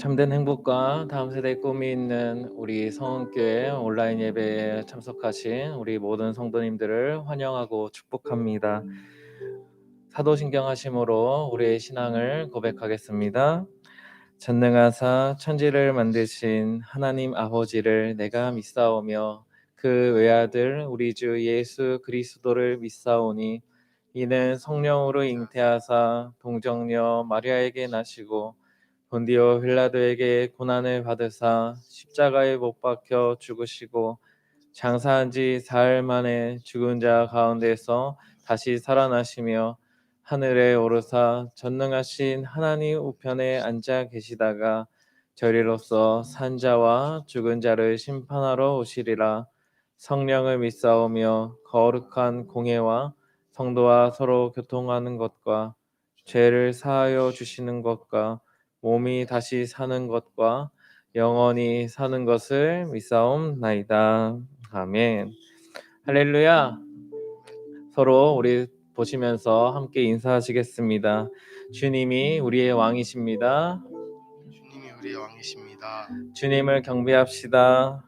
참된 행복과 다음 세대의 꿈이 있는 우리 성은교회 온라인 예배에 참석하신 우리 모든 성도님들을 환영하고 축복합니다. 사도신경하심으로 우리의 신앙을 고백하겠습니다. 전능하사 천지를 만드신 하나님 아버지를 내가 믿사오며 그 외아들 우리 주 예수 그리스도를 믿사오니 이는 성령으로 잉태하사 동정녀 마리아에게 나시고 본디오 빌라도에게 고난을 받으사 십자가에 못 박혀 죽으시고 장사한 지 사흘 만에 죽은 자 가운데서 다시 살아나시며 하늘에 오르사 전능하신 하나님 우편에 앉아 계시다가 저리로서 산 자와 죽은 자를 심판하러 오시리라. 성령을 믿사오며 거룩한 공예와 성도와 서로 교통하는 것과 죄를 사하여 주시는 것과 몸이 다시 사는 것과 영원히 사는 것을 믿사옵나이다. 아멘. 할렐루야. 서로 우리 보시면서 함께 인사하시겠습니다. 주님이 우리의 왕이십니다. 주님이 우리의 왕이십니다. 주님을 경배합시다.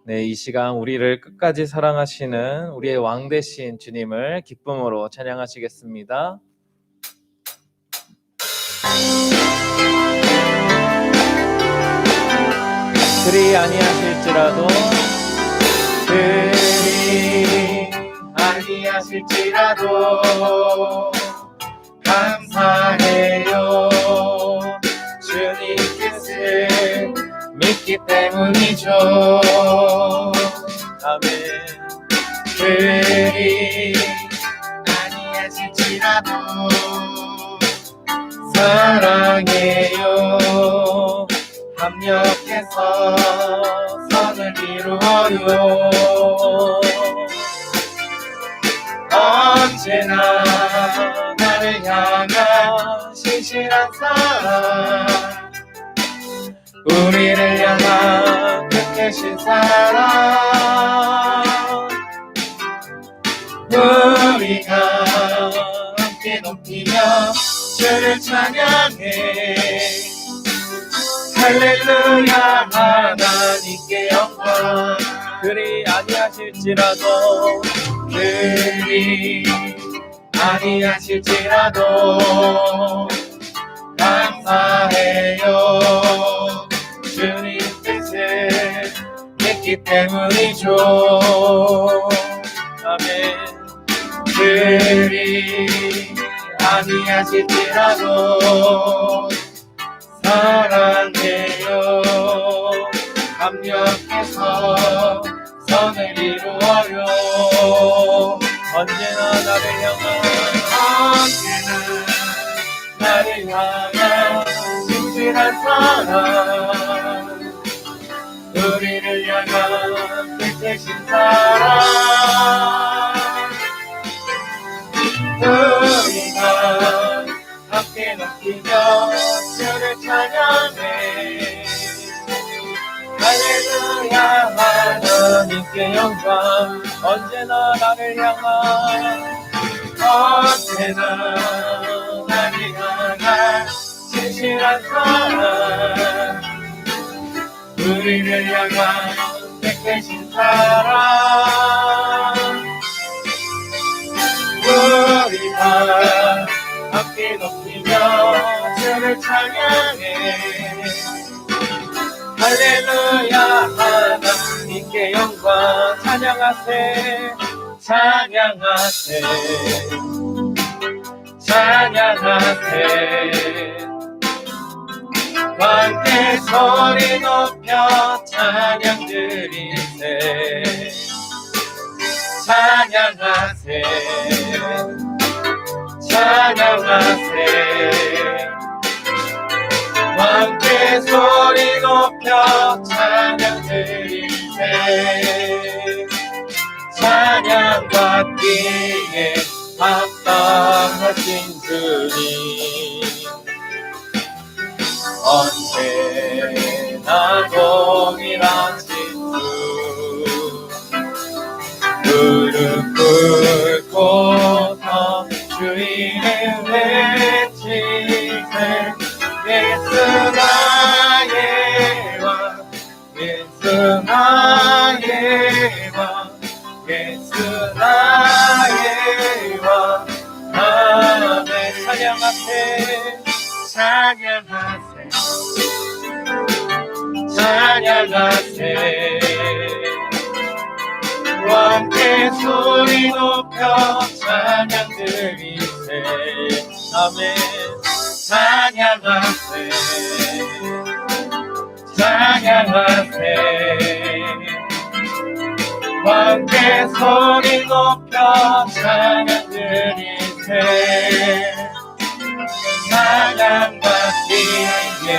네, 이 시간 우리를 끝까지 사랑하시는 우리의 왕 되신 주님을 기쁨으로 찬양하시겠습니다. 그리 아니하실지라도 감사해요. 주님 뜻을 믿기 때문이죠. 아멘. 그리 아니하실지라도 사랑해요. 합력해서 선을 이루어요. 언제나 나를 향한 신실한 사랑, 우리를 향한 끝내신 사랑, 우리가 함께 높이며 주를 찬양해. 할렐루야. 하나님께 영광. 그리 아니하실지라도 감사해요. 주님 뜻을 믿기 때문이죠. 아멘. 그리 아니하실지라도 사랑해요. 합력해서 선을 이루어요. 언제나 나를 향한 진실한 사랑, 우리를 향한 뜻되신 사랑, 우리가 함께 높이며 주를 찬양해. 할렐루야. 하나님께 영광. 언제나 나를 향한 진실한 사랑, 우리를 향한 택되신 사랑, 우리가 함께 높이며 주를 찬양해. 할렐루야. 하나님께 영광. 찬양하세. 함께 소리 높여 찬양 드리세. 찬양하세. 함께 소리 높여 찬양 드리세. 찬양받기에 합당하신 주님, 언제나 동일하신 주, 무릎 꿇고서 주 이름 외치세. 예수는 찬양하세 찬양하세 찬양하세 왕께 소리 높여 찬양 드리세 아멘 찬양하세 찬양하세 왕께 소리 높여 찬양 드리세 찬양받기에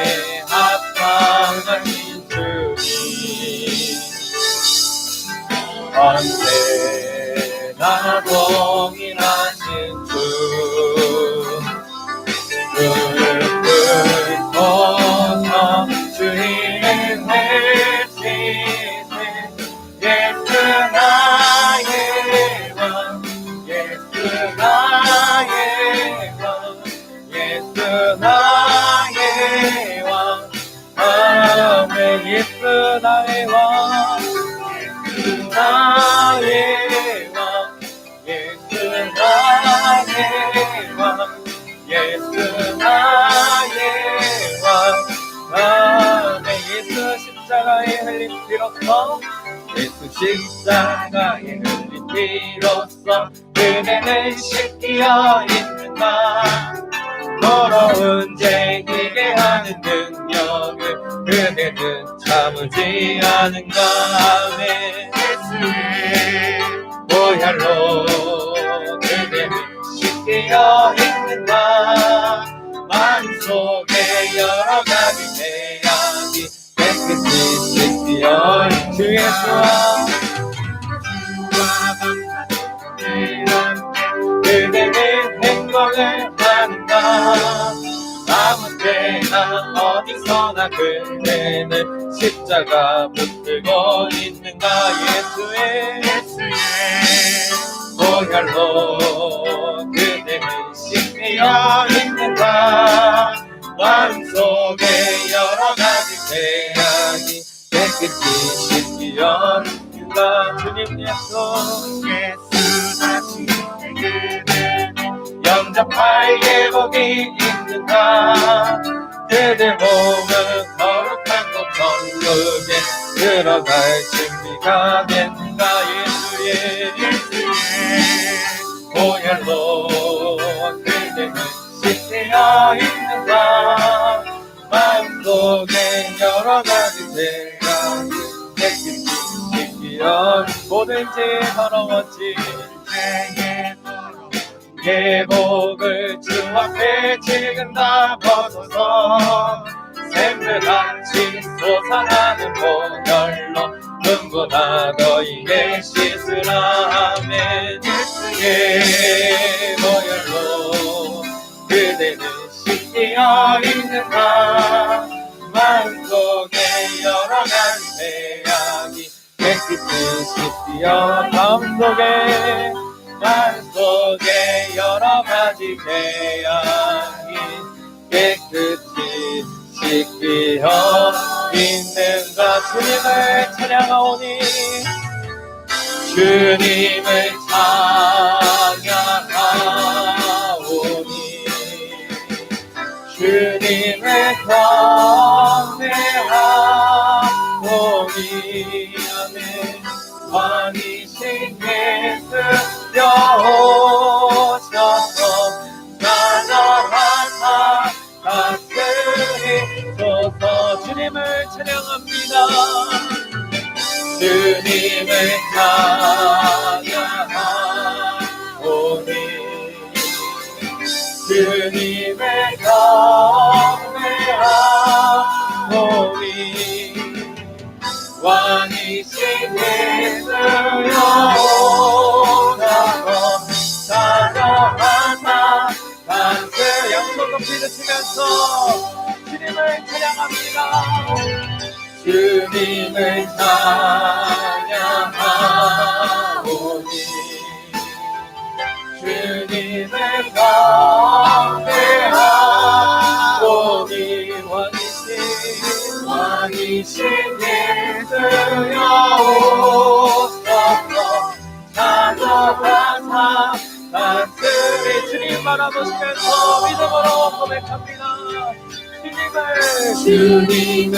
합당하신 주님 언제나 동일하신 주 무릎 꿇고서 주님을 외치세 예수 나의 왕 예수 나의 왕 예수 나의 왕 아멘 예수 나의 왕 예수 나의 왕 예수 나의 왕 예수 나의 왕 아멘 예수 십자가에 흘린 피로써 예수 십자가에 흘린 피로써 그대는 씻기어 있는가 더러운 죄 기게 하는 능력을 그대는 참으지 않은가 아멘 예수의 보혈로 그대는 씻기어 있는가 마음속에 여러 가지 죄악이 깨끗이 씻기어 주 예수와 그대는 행복을 하는가 아무 때나 어디서나 그대는 십자가 붙들고 있는가 예수의 보혈로 그대는 씻기어 있는가 마음속에 여러 가지 죄악이 깨끗이 씻기어 있는가 주님 예수 다시 그대는 영접할 예복이 있는가 그대 몸은 거룩한 곳 천국에 들어갈 준비가 됐는가 예수의 보혈로 그대는 씻기어 있는가 마음속에 여러 가지 죄가 깨끗이 씻기어 모든 죄 더러워진 예복을 주 앞에 지금 다 벗어서 샘물같이 솟아나는 보혈로 눈보다 너희의 씻으라 아멘 예수의 보혈로 그대는 씻기어 있는가 마음속에 여러 가지 죄악이 깨끗이 씻기어 마음속에 여러 가지 죄악이 깨끗이 씻기어 있는가 주님을 찬양하오니 주님을 찬양하오니 주님을 경배하오니 아멘 왕이신 예수 오셔서 나라하사 다스리소서 주님을 찬양합니다 주님을 찬양하오니 주님을 경배하오니 왕이신 예수여 오셔서 사랑하사 단수 양손 높이 드시면서 주님을 찬양합니다 주님을 찬양하오니 주님을 경배하오니 왕이신 예수여 오셔서 찬송하사 단수리 주 주님 바라보시면서 믿음으로 고백합니다. 주님을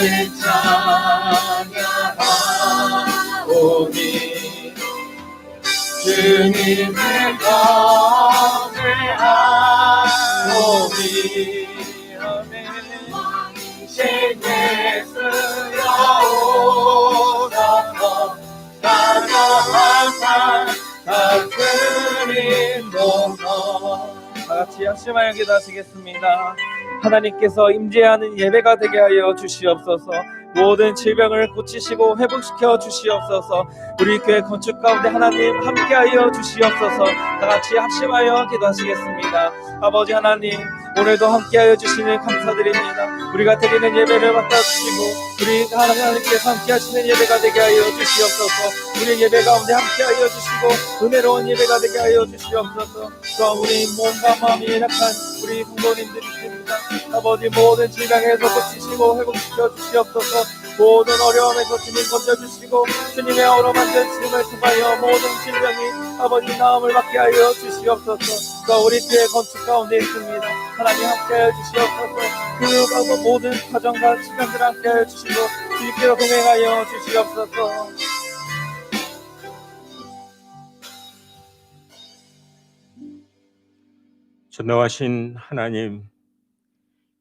찬양하오니 주님을 경배하오니 아멘. 왕이신 예수여 오셔서 찬양하사 다스린 도서. 다같이 합심하여 기도하시겠습니다. 하나님께서 임재하는 예배가 되게 하여 주시옵소서. 모든 질병을 고치시고 회복시켜 주시옵소서. 우리 교회 건축 가운데 하나님 함께하여 주시옵소서. 다같이 합심하여 기도하시겠습니다. 아버지 하나님, 오늘도 함께하여 주시니 감사드립니다. 우리가 드리는 예배를 받아주시고 우리 하나님께서 함께하시는 예배가 되게 하여 주시옵소서. 우리 예배 가운데 함께하여 주시고 은혜로운 예배가 되게 하여 주시옵소서. 또한 우리 몸과 마음이 약한 우리 성도님들이 있습니다. 아버지 모든 질병에서 고치시고 회복시켜 주시옵소서. 모든 어려움에서 주님 건져주시고 주님의 어루만진 주님을 통하여 모든 질병이 아버지 나음을 받게 하여 주시옵소서. 또 우리 교회 건축 가운데 있습니다. 하나님 함께하여 주시옵소서. 그 모든 가정과 시간들 함께하여 주시고 주님께로 동행하여 주시옵소서. 전능하신 하나님,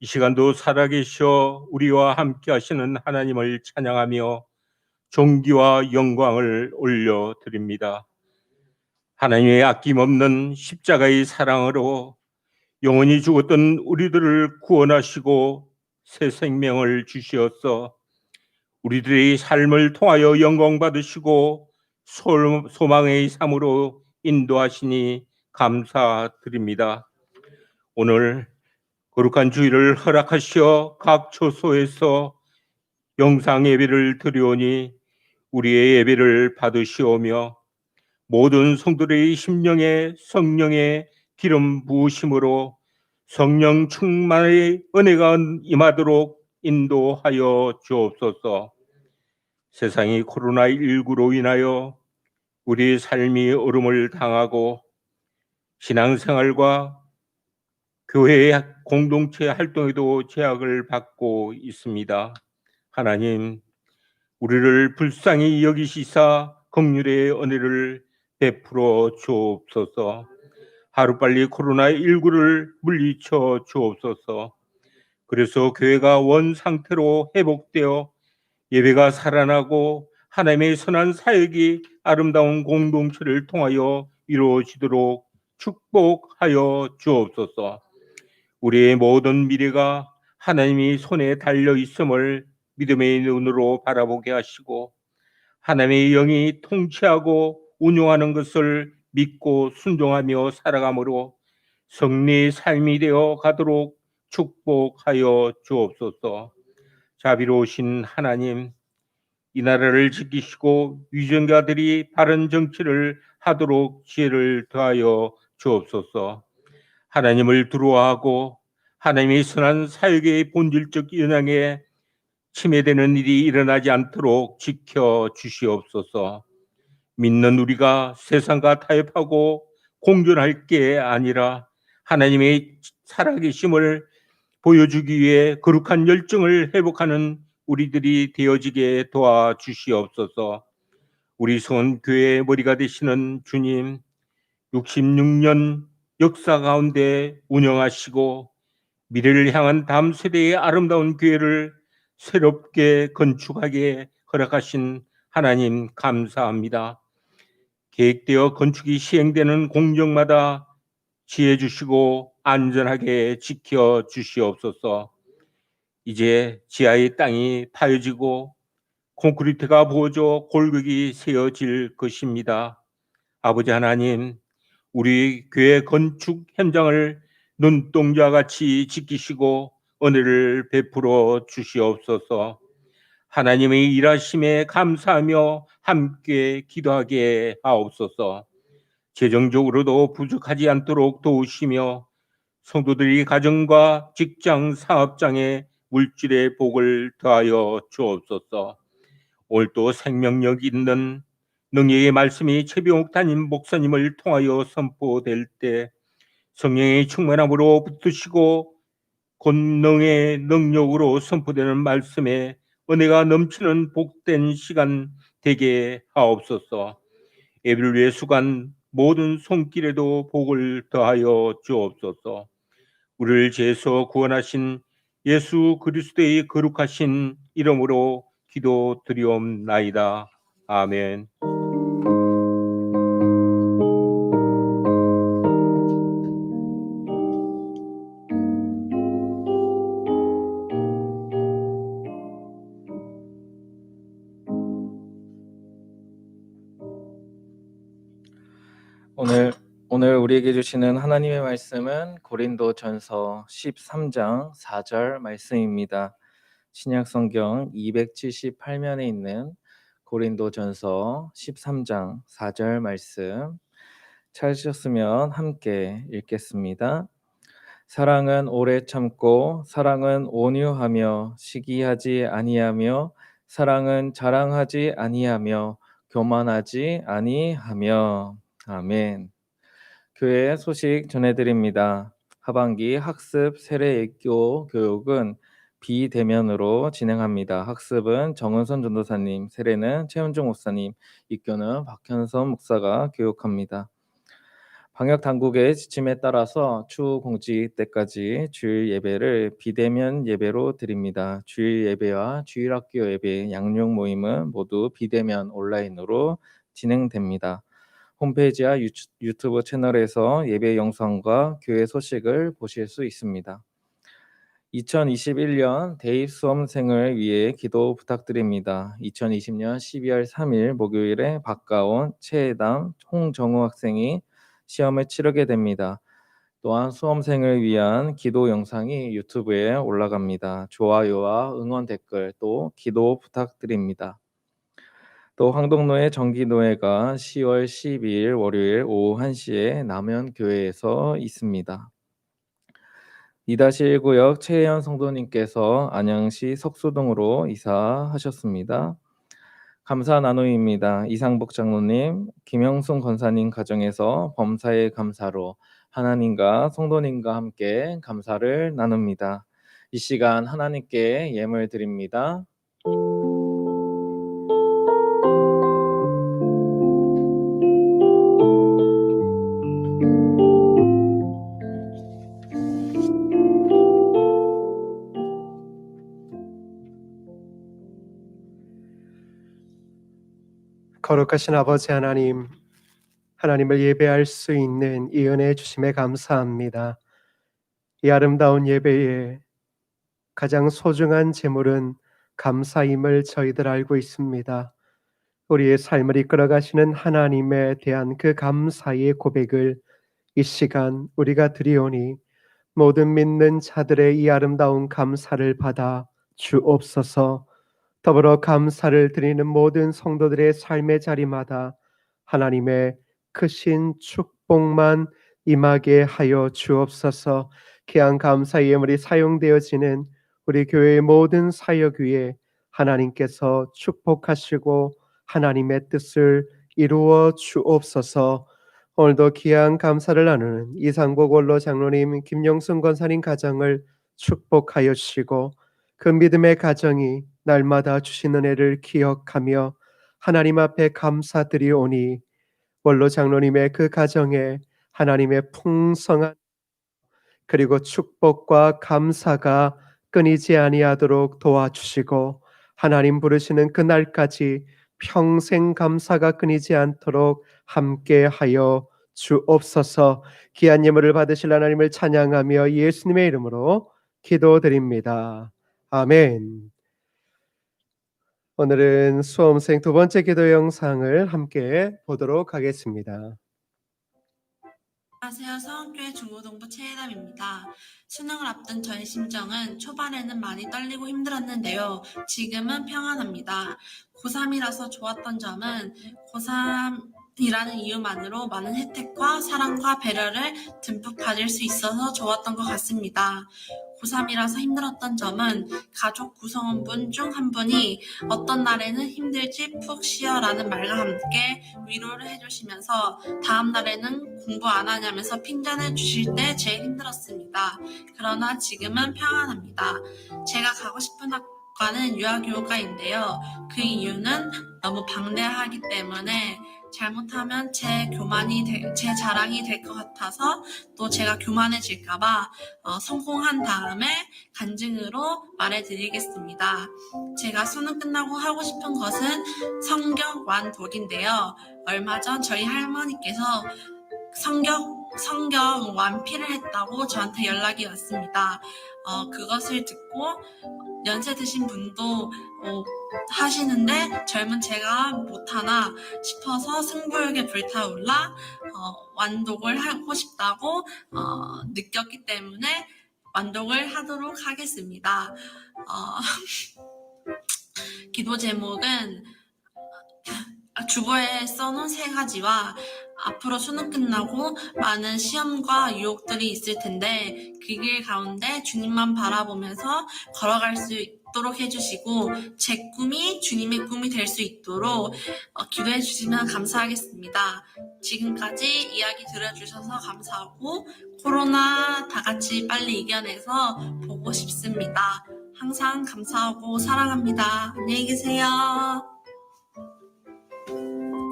이 시간도 살아계셔 우리와 함께 하시는 하나님을 찬양하며 존귀와 영광을 올려드립니다. 하나님의 아낌없는 십자가의 사랑으로 영원히 죽었던 우리들을 구원하시고 새 생명을 주시어서 우리들의 삶을 통하여 영광 받으시고 소망의 삶으로 인도하시니 감사드립니다. 오늘 거룩한 주일을 허락하시어 각 처소에서 영상 예배를 드리오니 우리의 예배를 받으시오며 모든 성도들의 심령에 성령의 기름 부으심으로 성령 충만의 은혜가 임하도록 인도하여 주옵소서. 세상이 코로나19로 인하여 우리의 삶이 어려움을 당하고 신앙생활과 교회의 공동체 활동에도 제약을 받고 있습니다. 하나님, 우리를 불쌍히 여기시사 긍휼의 은혜를 베풀어 주옵소서. 하루빨리 코로나19를 물리쳐 주옵소서. 그래서 교회가 원 상태로 회복되어 예배가 살아나고 하나님의 선한 사역이 아름다운 공동체를 통하여 이루어지도록 축복하여 주옵소서. 우리의 모든 미래가 하나님의 손에 달려 있음을 믿음의 눈으로 바라보게 하시고 하나님의 영이 통치하고 운용하는 것을 믿고 순종하며 살아감으로 승리의 삶이 되어 가도록 축복하여 주옵소서. 자비로우신 하나님, 이 나라를 지키시고 위정자들이 바른 정치를 하도록 지혜를 더하여 주옵소서. 하나님을 두려워하고 하나님의 선한 사역의 본질적 영향에 침해되는 일이 일어나지 않도록 지켜 주시옵소서. 믿는 우리가 세상과 타협하고 공존할 게 아니라 하나님의 살아계심을 보여주기 위해 거룩한 열정을 회복하는 우리들이 되어지게 도와주시옵소서. 우리 성원교회의 머리가 되시는 주님, 66년 역사 가운데 운영하시고 미래를 향한 다음 세대의 아름다운 교회를 새롭게 건축하게 허락하신 하나님 감사합니다. 계획되어 건축이 시행되는 공정마다 지혜 주시고 안전하게 지켜 주시옵소서. 이제 지하의 땅이 파여지고 콘크리트가 부어져 골격이 세워질 것입니다. 아버지 하나님, 우리 교회 건축 현장을 눈동자 같이 지키시고 은혜를 베풀어 주시옵소서. 하나님의 일하심에 감사하며 함께 기도하게 하옵소서. 재정적으로도 부족하지 않도록 도우시며 성도들이 가정과 직장, 사업장에 물질의 복을 더하여 주옵소서. 오늘도 생명력 있는 능력의 말씀이 최병욱 담임 목사님을 통하여 선포될 때 성령의 충만함으로 붙드시고 권능의 능력으로 선포되는 말씀에 은혜가 넘치는 복된 시간 되게 하옵소서. 예배를 위해 수고한 모든 손길에도 복을 더하여 주옵소서. 우리를 죄에서 구원하신 예수 그리스도의 거룩하신 이름으로 기도드리옵나이다. 아멘. 오늘 우리에게 주시는 하나님의 말씀은 고린도전서 13장 4절 말씀입니다. 신약 성경 278면에 있는 고린도전서 13장 4절 말씀 찾으셨으면 함께 읽겠습니다. 사랑은 오래 참고 사랑은 온유하며 시기하지 아니하며 사랑은 자랑하지 아니하며 교만하지 아니하며. 아멘. 교회 소식 전해드립니다. 하반기 학습 세례외교 교육은 비대면으로 진행합니다. 학습은 정은선 전도사님, 세례는 최은중 목사님, 입교는 박현선 목사가 교육합니다. 방역 당국의 지침에 따라서 추후 공지 때까지 주일 예배를 비대면 예배로 드립니다. 주일 예배와 주일학교 예배 양육 모임은 모두 비대면 온라인으로 진행됩니다. 홈페이지와 유튜브 채널에서 예배 영상과 교회 소식을 보실 수 있습니다. 2021년 대입 수험생을 위해 기도 부탁드립니다. 2020년 12월 3일 목요일에 박가온, 최혜담, 홍정우 학생이 시험을 치르게 됩니다. 또한 수험생을 위한 기도 영상이 유튜브에 올라갑니다. 좋아요와 응원 댓글 또 기도 부탁드립니다. 또 황동로의 정기노회가 10월 12일 월요일 오후 1시에 남현교회에서 있습니다. 2-1구역 최혜연 성도님께서 안양시 석수동으로 이사하셨습니다. 감사 나눔입니다. 이상복 장로님, 김영순 권사님 가정에서 범사의 감사로 하나님과 성도님과 함께 감사를 나눕니다. 이 시간 하나님께 예물 드립니다. 거룩하신 아버지 하나님, 하나님을 예배할 수 있는 이 은혜 주심에 감사합니다. 이 아름다운 예배에 가장 소중한 제물은 감사임을 저희들 알고 있습니다. 우리의 삶을 이끌어 가시는 하나님에 대한 그 감사의 고백을 이 시간 우리가 드리오니 모든 믿는 자들의 이 아름다운 감사를 받아 주옵소서. 더불어 감사를 드리는 모든 성도들의 삶의 자리마다 하나님의 크신 축복만 임하게 하여 주옵소서. 귀한 감사의 예물이 사용되어지는 우리 교회의 모든 사역 위에 하나님께서 축복하시고 하나님의 뜻을 이루어 주옵소서. 오늘도 귀한 감사를 나누는 이상복 원로 장로님, 김영순 권사님 가정을 축복하여 주시고 그 믿음의 가정이 날마다 주신 은혜를 기억하며 하나님 앞에 감사드리오니 원로 장로님의 그 가정에 하나님의 풍성한 그리고 축복과 감사가 끊이지 아니하도록 도와주시고 하나님 부르시는 그날까지 평생 감사가 끊이지 않도록 함께하여 주옵소서. 귀한 예물을 받으실 하나님을 찬양하며 예수님의 이름으로 기도드립니다. 아멘. 오늘은 수험생 두 번째 기도 영상을 함께 보도록 하겠습니다. 안녕하세요. 서원교회 중고등부 최혜담입니다. 수능을 앞둔 저의 심정은 초반에는 많이 떨리고 힘들었는데요. 지금은 평안합니다. 고3이라서 좋았던 점은 고3이라는 이유만으로 많은 혜택과 사랑과 배려를 듬뿍 받을 수 있어서 좋았던 것 같습니다. 고3이라서 힘들었던 점은 가족 구성원 중 한 분이 어떤 날에는 힘들지 푹 쉬어라는 말과 함께 위로를 해주시면서 다음 날에는 공부 안 하냐면서 핀잔을 주실 때 제일 힘들었습니다. 그러나 지금은 평안합니다. 제가 가고 싶은 학과는 유아교육과인데요. 그 이유는 너무 방대하기 때문에 잘못하면 제 자랑이 될 것 같아서 또 제가 교만해질까봐 성공한 다음에 간증으로 말해드리겠습니다. 제가 수능 끝나고 하고 싶은 것은 성경 완독인데요. 얼마 전 저희 할머니께서 성경 완피를 했다고 저한테 연락이 왔습니다. 그것을 듣고 연세 드신 분도 하시는데 젊은 제가 못하나 싶어서 승부욕에 불타올라 완독을 하고 싶다고 느꼈기 때문에 완독을 하도록 하겠습니다. 기도 제목은 주보에 써놓은 3가지와 앞으로 수능 끝나고 많은 시험과 유혹들이 있을 텐데 그 길 가운데 주님만 바라보면서 걸어갈 수 있도록 해주시고 제 꿈이 주님의 꿈이 될 수 있도록 기도해 주시면 감사하겠습니다. 지금까지 이야기 들어주셔서 감사하고 코로나 다 같이 빨리 이겨내서 보고 싶습니다. 항상 감사하고 사랑합니다. 안녕히 계세요.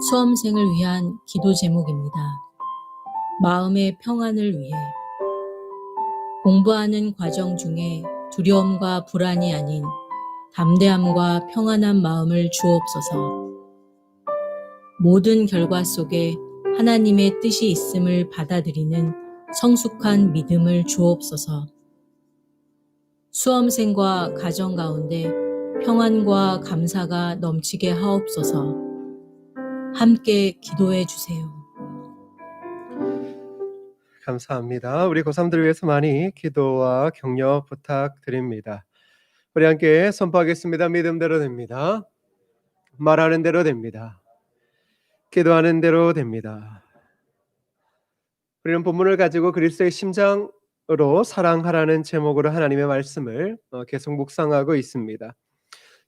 수험생을 위한 기도 제목입니다. 마음의 평안을 위해. 공부하는 과정 중에 두려움과 불안이 아닌 담대함과 평안한 마음을 주옵소서. 모든 결과 속에 하나님의 뜻이 있음을 받아들이는 성숙한 믿음을 주옵소서. 수험생과 가정 가운데 평안과 감사가 넘치게 하옵소서. 함께 기도해 주세요. 감사합니다. 우리 고3들 위해서 많이 기도와 격려 부탁드립니다. 우리 함께 선포하겠습니다. 믿음대로 됩니다. 말하는 대로 됩니다. 기도하는 대로 됩니다. 우리는 본문을 가지고 그리스도의 심장으로 사랑하라는 제목으로 하나님의 말씀을 계속 묵상하고 있습니다.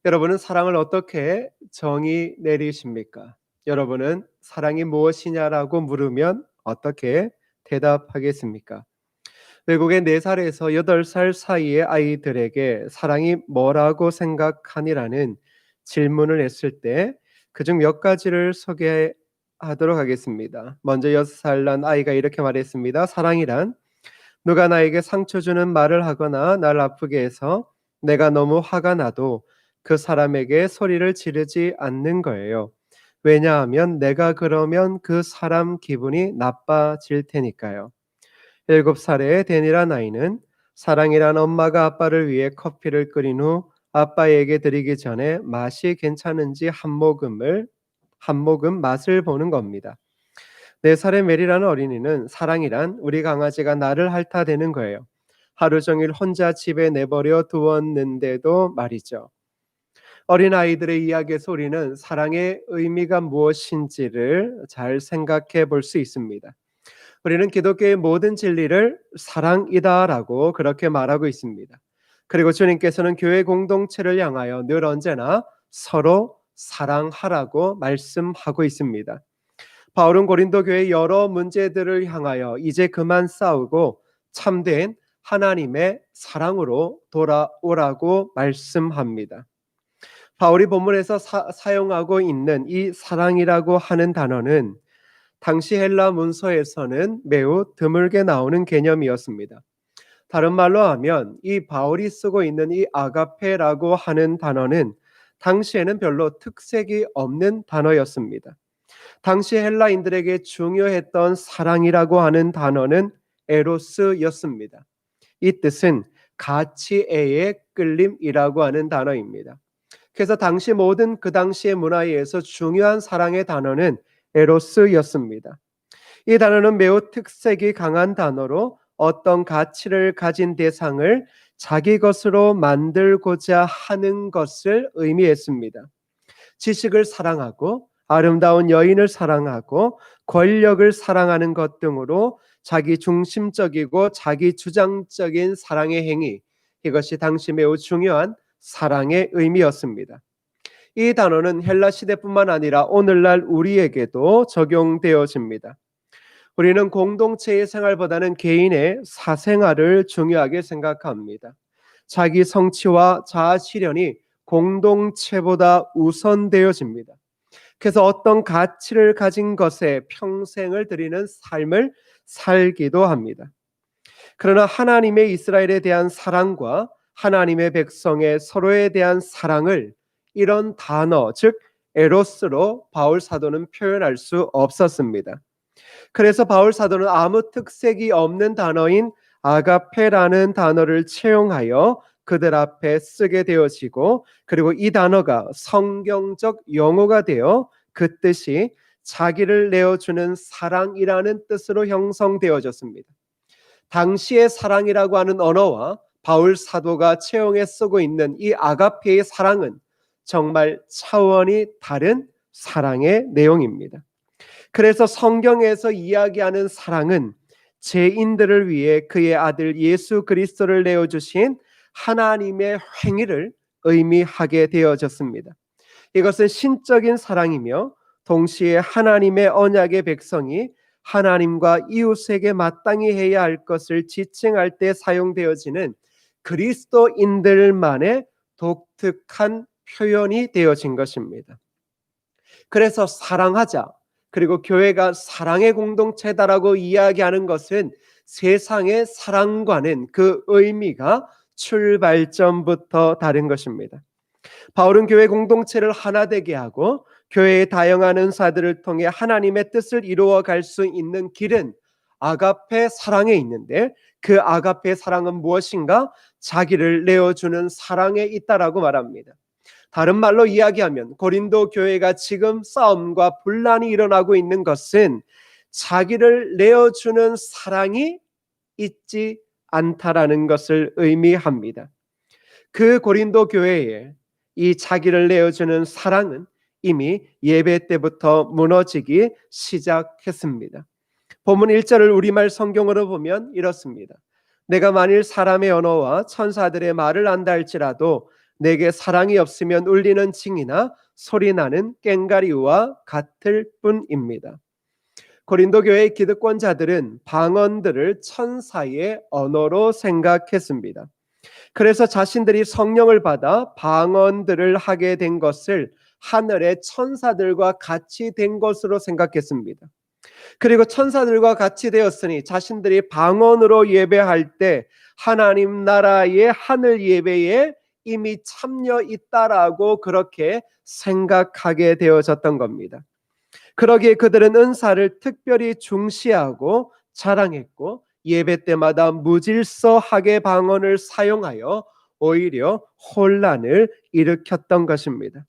여러분은 사랑을 어떻게 정의 내리십니까? 여러분은 사랑이 무엇이냐라고 물으면 어떻게 대답하겠습니까? 외국의 4살에서 8살 사이의 아이들에게 사랑이 뭐라고 생각하니라는 질문을 했을 때 그중 몇 가지를 소개하도록 하겠습니다. 먼저 6살 난 아이가 이렇게 말했습니다. 사랑이란 누가 나에게 상처 주는 말을 하거나 날 아프게 해서 내가 너무 화가 나도 그 사람에게 소리를 지르지 않는 거예요. 왜냐하면 내가 그러면 그 사람 기분이 나빠질 테니까요. 7살의 데니란 아이는 사랑이란 엄마가 아빠를 위해 커피를 끓인 후 아빠에게 드리기 전에 맛이 괜찮은지 한 모금 맛을 보는 겁니다. 4살의 메리라는 어린이는 사랑이란 우리 강아지가 나를 핥아대는 거예요. 하루 종일 혼자 집에 내버려 두었는데도 말이죠. 어린아이들의 이야기에서 우리는 사랑의 의미가 무엇인지를 잘 생각해 볼 수 있습니다. 우리는 기독교의 모든 진리를 사랑이다라고 그렇게 말하고 있습니다. 그리고 주님께서는 교회 공동체를 향하여 늘 언제나 서로 사랑하라고 말씀하고 있습니다. 바울은 고린도 교회의 여러 문제들을 향하여 이제 그만 싸우고 참된 하나님의 사랑으로 돌아오라고 말씀합니다. 바울이 본문에서 사용하고 있는 이 사랑이라고 하는 단어는 당시 헬라 문서에서는 매우 드물게 나오는 개념이었습니다. 다른 말로 하면 이 바울이 쓰고 있는 이 아가페라고 하는 단어는 당시에는 별로 특색이 없는 단어였습니다. 당시 헬라인들에게 중요했던 사랑이라고 하는 단어는 에로스였습니다. 이 뜻은 가치애의 끌림이라고 하는 단어입니다. 그래서 그 당시의 문화에서 중요한 사랑의 단어는 에로스였습니다. 이 단어는 매우 특색이 강한 단어로 어떤 가치를 가진 대상을 자기 것으로 만들고자 하는 것을 의미했습니다. 지식을 사랑하고 아름다운 여인을 사랑하고 권력을 사랑하는 것 등으로 자기 중심적이고 자기 주장적인 사랑의 행위, 이것이 당시 매우 중요한 사랑의 의미였습니다. 이 단어는 헬라 시대뿐만 아니라 오늘날 우리에게도 적용되어집니다. 우리는 공동체의 생활보다는 개인의 사생활을 중요하게 생각합니다. 자기 성취와 자아 실현이 공동체보다 우선되어집니다. 그래서 어떤 가치를 가진 것에 평생을 들이는 삶을 살기도 합니다. 그러나 하나님의 이스라엘에 대한 사랑과 하나님의 백성의 서로에 대한 사랑을 이런 단어, 즉 에로스로 바울 사도는 표현할 수 없었습니다. 그래서 바울 사도는 아무 특색이 없는 단어인 아가페라는 단어를 채용하여 그들 앞에 쓰게 되어지고, 그리고 이 단어가 성경적 용어가 되어 그 뜻이 자기를 내어주는 사랑이라는 뜻으로 형성되어졌습니다. 당시의 사랑이라고 하는 언어와 바울 사도가 채용해 쓰고 있는 이 아가페의 사랑은 정말 차원이 다른 사랑의 내용입니다. 그래서 성경에서 이야기하는 사랑은 죄인들을 위해 그의 아들 예수 그리스도를 내어주신 하나님의 행위를 의미하게 되어졌습니다. 이것은 신적인 사랑이며 동시에 하나님의 언약의 백성이 하나님과 이웃에게 마땅히 해야 할 것을 지칭할 때 사용되어지는 그리스도인들만의 독특한 표현이 되어진 것입니다. 그래서 사랑하자, 그리고 교회가 사랑의 공동체다라고 이야기하는 것은 세상의 사랑과는 그 의미가 출발점부터 다른 것입니다. 바울은 교회 공동체를 하나 되게 하고 교회의 다양한 은사들을 통해 하나님의 뜻을 이루어 갈 수 있는 길은 아가페 사랑에 있는데, 그 아가페 사랑은 무엇인가? 자기를 내어주는 사랑에 있다라고 말합니다. 다른 말로 이야기하면 고린도 교회가 지금 싸움과 분란이 일어나고 있는 것은 자기를 내어주는 사랑이 있지 않다라는 것을 의미합니다. 그 고린도 교회에 이 자기를 내어주는 사랑은 이미 예배 때부터 무너지기 시작했습니다. 본문 1절을 우리말 성경으로 보면 이렇습니다. 내가 만일 사람의 언어와 천사들의 말을 안다 할지라도 내게 사랑이 없으면 울리는 징이나 소리나는 꽹과리와 같을 뿐입니다. 고린도 교회의 기득권자들은 방언들을 천사의 언어로 생각했습니다. 그래서 자신들이 성령을 받아 방언들을 하게 된 것을 하늘의 천사들과 같이 된 것으로 생각했습니다. 그리고 천사들과 같이 되었으니 자신들이 방언으로 예배할 때 하나님 나라의 하늘 예배에 이미 참여 있다라고 그렇게 생각하게 되어졌던 겁니다. 그러기에 그들은 은사를 특별히 중시하고 자랑했고 예배 때마다 무질서하게 방언을 사용하여 오히려 혼란을 일으켰던 것입니다.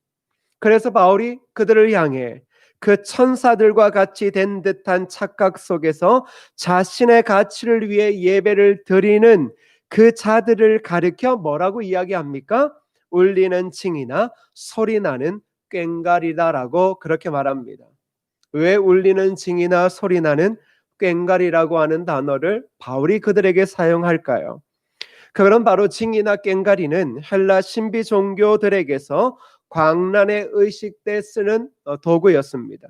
그래서 바울이 그들을 향해 그 천사들과 같이 된 듯한 착각 속에서 자신의 가치를 위해 예배를 드리는 그 자들을 가리켜 뭐라고 이야기합니까? 울리는 징이나 소리나는 꽹과리다라고 그렇게 말합니다. 왜 울리는 징이나 소리나는 꽹과리라고 하는 단어를 바울이 그들에게 사용할까요? 그건 바로 징이나 꽹과리는 헬라 신비 종교들에게서 광란의 의식 때 쓰는 도구였습니다.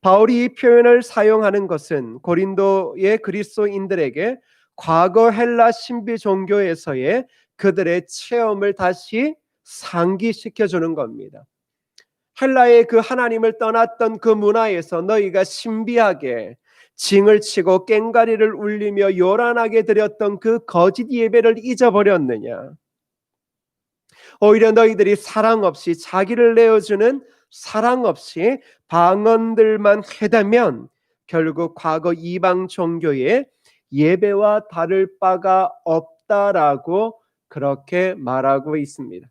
바울이 이 표현을 사용하는 것은 고린도의 그리스도인들에게 과거 헬라 신비 종교에서의 그들의 체험을 다시 상기시켜 주는 겁니다. 헬라의 그 하나님을 떠났던 그 문화에서 너희가 신비하게 징을 치고 꽹과리를 울리며 요란하게 드렸던 그 거짓 예배를 잊어버렸느냐? 오히려 너희들이 사랑 없이 자기를 내어주는 사랑 없이 방언들만 해대면 결국 과거 이방 종교의 예배와 다를 바가 없다라고 그렇게 말하고 있습니다.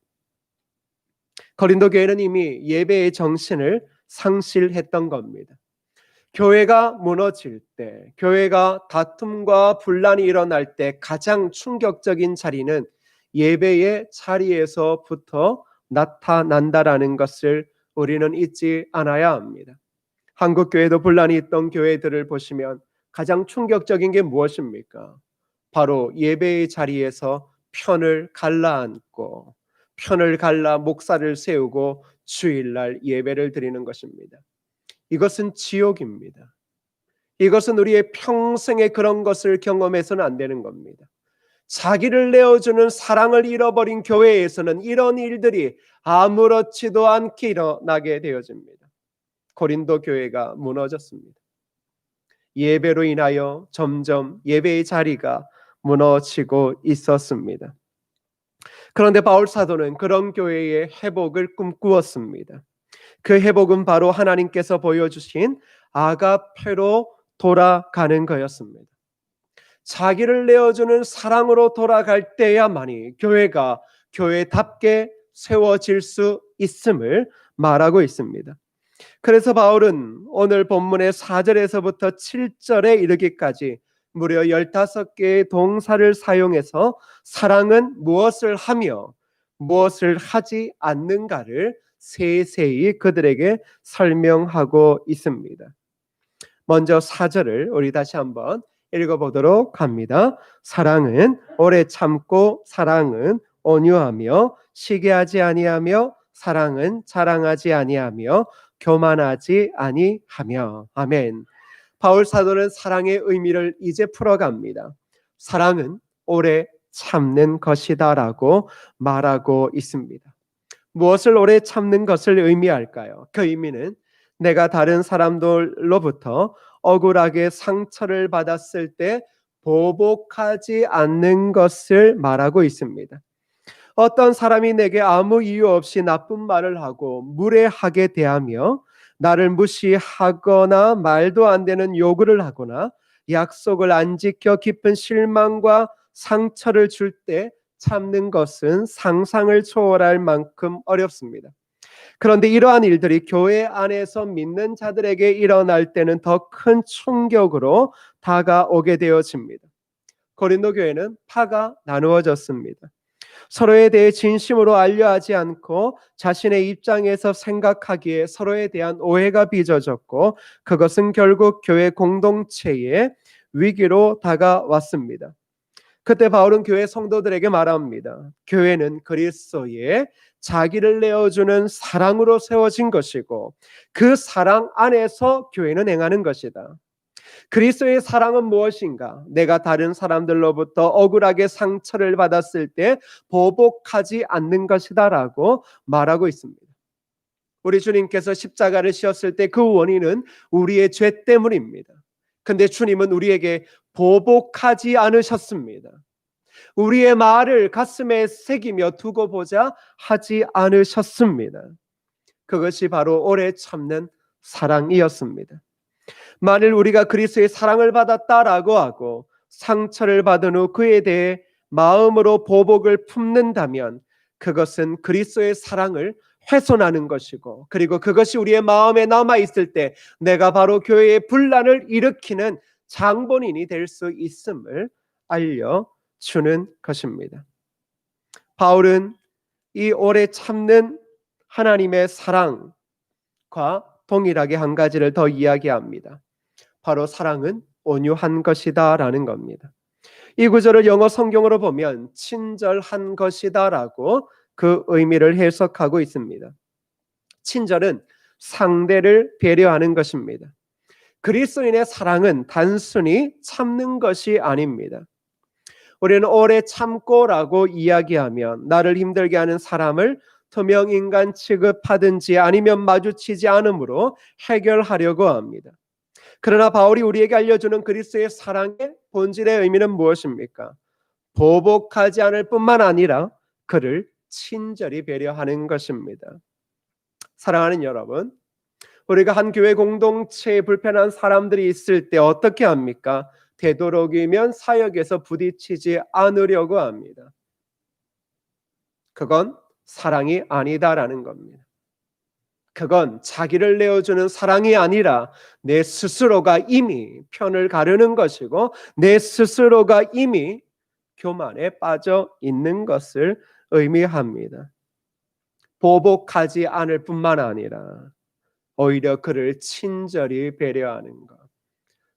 고린도 교회는 이미 예배의 정신을 상실했던 겁니다. 교회가 무너질 때, 교회가 다툼과 분란이 일어날 때 가장 충격적인 자리는 예배의 자리에서부터 나타난다라는 것을 우리는 잊지 않아야 합니다. 한국 교회도 분란이 있던 교회들을 보시면 가장 충격적인 게 무엇입니까? 바로 예배의 자리에서 편을 갈라 앉고 편을 갈라 목사를 세우고 주일날 예배를 드리는 것입니다. 이것은 지옥입니다. 이것은 우리의 평생에 그런 것을 경험해서는 안 되는 겁니다. 자기를 내어주는 사랑을 잃어버린 교회에서는 이런 일들이 아무렇지도 않게 일어나게 되어집니다. 고린도 교회가 무너졌습니다. 예배로 인하여 점점 예배의 자리가 무너지고 있었습니다. 그런데 바울 사도는 그런 교회의 회복을 꿈꾸었습니다. 그 회복은 바로 하나님께서 보여주신 아가페로 돌아가는 거였습니다. 자기를 내어주는 사랑으로 돌아갈 때야만이 교회가 교회답게 세워질 수 있음을 말하고 있습니다. 그래서 바울은 오늘 본문의 4절에서부터 7절에 이르기까지 무려 15개의 동사를 사용해서 사랑은 무엇을 하며 무엇을 하지 않는가를 세세히 그들에게 설명하고 있습니다. 먼저 4절을 우리 다시 한번 읽어보도록 합니다. 사랑은 오래 참고, 사랑은 온유하며, 시기하지 아니하며, 사랑은 자랑하지 아니하며, 교만하지 아니하며. 아멘. 바울 사도는 사랑의 의미를 이제 풀어갑니다. 사랑은 오래 참는 것이다 라고 말하고 있습니다. 무엇을 오래 참는 것을 의미할까요? 그 의미는 내가 다른 사람들로부터 억울하게 상처를 받았을 때 보복하지 않는 것을 말하고 있습니다. 어떤 사람이 내게 아무 이유 없이 나쁜 말을 하고 무례하게 대하며 나를 무시하거나 말도 안 되는 요구를 하거나 약속을 안 지켜 깊은 실망과 상처를 줄 때 참는 것은 상상을 초월할 만큼 어렵습니다. 그런데 이러한 일들이 교회 안에서 믿는 자들에게 일어날 때는 더 큰 충격으로 다가오게 되어집니다. 고린도 교회는 파가 나누어졌습니다. 서로에 대해 진심으로 알려하지 않고 자신의 입장에서 생각하기에 서로에 대한 오해가 빚어졌고 그것은 결국 교회 공동체의 위기로 다가왔습니다. 그때 바울은 교회 성도들에게 말합니다. 교회는 그리스도의 자기를 내어주는 사랑으로 세워진 것이고 그 사랑 안에서 교회는 행하는 것이다. 그리스도의 사랑은 무엇인가? 내가 다른 사람들로부터 억울하게 상처를 받았을 때 보복하지 않는 것이다 라고 말하고 있습니다. 우리 주님께서 십자가를 지었을 때 그 원인은 우리의 죄 때문입니다. 근데 주님은 우리에게 보복하지 않으셨습니다. 우리의 말을 가슴에 새기며 두고 보자 하지 않으셨습니다. 그것이 바로 오래 참는 사랑이었습니다. 만일 우리가 그리스도의 사랑을 받았다라고 하고 상처를 받은 후 그에 대해 마음으로 보복을 품는다면 그것은 그리스도의 사랑을 훼손하는 것이고 그리고 그것이 우리의 마음에 남아있을 때 내가 바로 교회의 분란을 일으키는 장본인이 될 수 있음을 알려주는 것입니다. 바울은 이 오래 참는 하나님의 사랑과 동일하게 한 가지를 더 이야기합니다. 바로 사랑은 온유한 것이다 라는 겁니다. 이 구절을 영어 성경으로 보면 친절한 것이다 라고 그 의미를 해석하고 있습니다. 친절은 상대를 배려하는 것입니다. 그리스도인의 사랑은 단순히 참는 것이 아닙니다. 우리는 오래 참고라고 이야기하면 나를 힘들게 하는 사람을 투명인간 취급하든지 아니면 마주치지 않으므로 해결하려고 합니다. 그러나 바울이 우리에게 알려주는 그리스도의 사랑의 본질의 의미는 무엇입니까? 보복하지 않을 뿐만 아니라 그를 친절히 배려하는 것입니다. 사랑하는 여러분, 우리가 한 교회 공동체에 불편한 사람들이 있을 때 어떻게 합니까? 되도록이면 사역에서 부딪히지 않으려고 합니다. 그건 사랑이 아니다라는 겁니다. 그건 자기를 내어주는 사랑이 아니라 내 스스로가 이미 편을 가르는 것이고 내 스스로가 이미 교만에 빠져 있는 것을 의미합니다. 보복하지 않을 뿐만 아니라 오히려 그를 친절히 배려하는 것.